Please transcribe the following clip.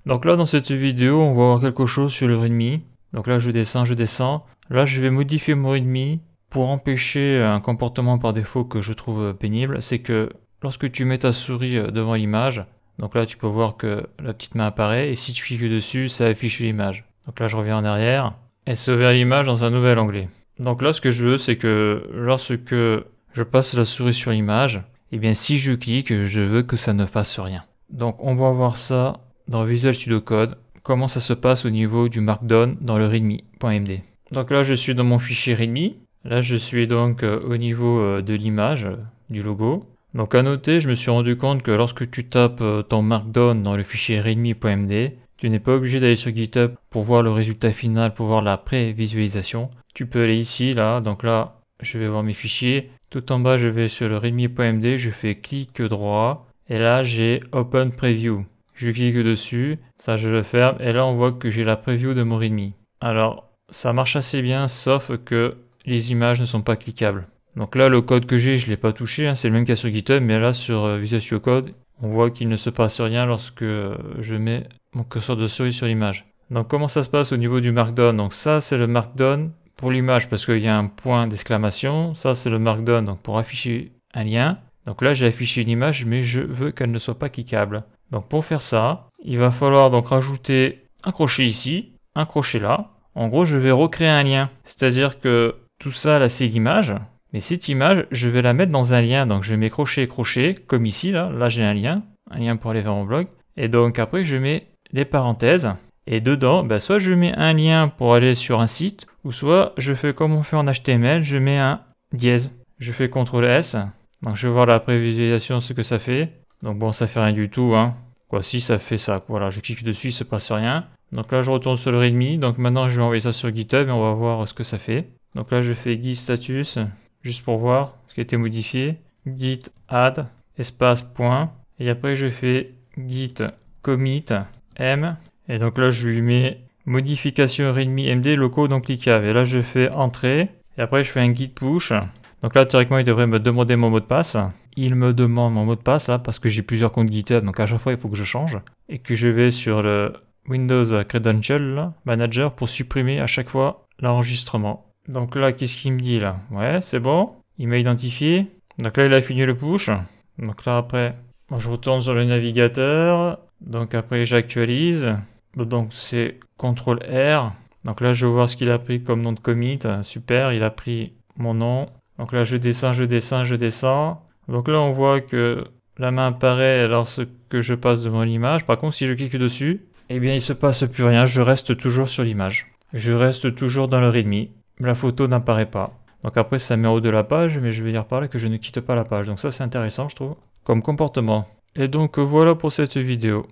Donc là, dans cette vidéo, on va voir quelque chose sur le readme. Donc là, je descends. Là, je vais modifier mon readme pour empêcher un comportement par défaut que je trouve pénible. C'est que lorsque tu mets ta souris devant l'image, donc là, tu peux voir que la petite main apparaît. Et si tu cliques dessus, ça affiche l'image. Donc là, je reviens en arrière. Et ça ouvre l'image dans un nouvel onglet. Donc là, ce que je veux, c'est que lorsque je passe la souris sur l'image, et bien si je clique, je veux que ça ne fasse rien. Donc on va voir ça dans Visual Studio Code, comment ça se passe au niveau du Markdown dans le readme.md. Donc là je suis dans mon fichier readme, là je suis donc au niveau de l'image, du logo. Donc à noter, je me suis rendu compte que lorsque tu tapes ton Markdown dans le fichier readme.md, tu n'es pas obligé d'aller sur GitHub pour voir le résultat final, pour voir la pré-visualisation. Tu peux aller ici, là, donc là je vais voir mes fichiers. Tout en bas je vais sur le readme.md, je fais clic droit et là j'ai Open Preview. Je clique dessus, ça je le ferme et là on voit que j'ai la preview de mon readme. Alors ça marche assez bien sauf que les images ne sont pas cliquables. Donc là le code que j'ai je ne l'ai pas touché, c'est le même qu'il y a sur GitHub, mais là sur Visual Studio Code on voit qu'il ne se passe rien lorsque je mets mon curseur de souris sur l'image. Donc comment ça se passe au niveau du Markdown? Donc ça c'est le Markdown pour l'image parce qu'il y a un point d'exclamation. Ça c'est le Markdown donc pour afficher un lien. Donc là j'ai affiché une image mais je veux qu'elle ne soit pas cliquable. Donc pour faire ça, il va falloir donc rajouter un crochet ici, un crochet là. En gros, je vais recréer un lien. C'est-à-dire que tout ça là, c'est l'image. Mais cette image, je vais la mettre dans un lien. Donc je mets crochet, crochet, comme ici là. Là j'ai un lien pour aller vers mon blog. Et donc après, je mets les parenthèses. Et dedans, soit je mets un lien pour aller sur un site, ou soit je fais comme on fait en HTML, je mets un dièse. Je fais CTRL S. Donc je vais voir la prévisualisation, ce que ça fait. Donc bon, ça fait rien du tout, hein. Quoi, si ça fait ça, voilà, je clique dessus, il se passe rien. Donc là, je retourne sur le readme. Donc maintenant, je vais envoyer ça sur GitHub et on va voir ce que ça fait. Donc là, je fais git status, juste pour voir ce qui a été modifié. Git add, espace point. Et après, je fais git commit m. Et donc là, je lui mets modification readme md locaux non cliquables. Et là, je fais entrée. Et après, je fais un git push. Donc là, théoriquement, il devrait me demander mon mot de passe. Il me demande mon mot de passe là parce que j'ai plusieurs comptes GitHub, donc à chaque fois il faut que je change et que je vais sur le Windows Credential là, Manager pour supprimer à chaque fois l'enregistrement. Donc là, qu'est-ce qu'il me dit là? Ouais, c'est bon, il m'a identifié. Donc là, il a fini le push. Donc là, après, je retourne sur le navigateur. Donc après, j'actualise. Donc c'est CTRL R. Donc là, je vais voir ce qu'il a pris comme nom de commit. Super, il a pris mon nom. Donc là, je descends. Donc là, on voit que la main apparaît lorsque je passe devant l'image. Par contre, si je clique dessus, eh bien, il ne se passe plus rien. Je reste toujours sur l'image. Je reste toujours dans le readme. La photo n'apparaît pas. Donc après, ça met en haut de la page, mais je vais dire par là que je ne quitte pas la page. Donc ça, c'est intéressant, je trouve, comme comportement. Et donc, voilà pour cette vidéo.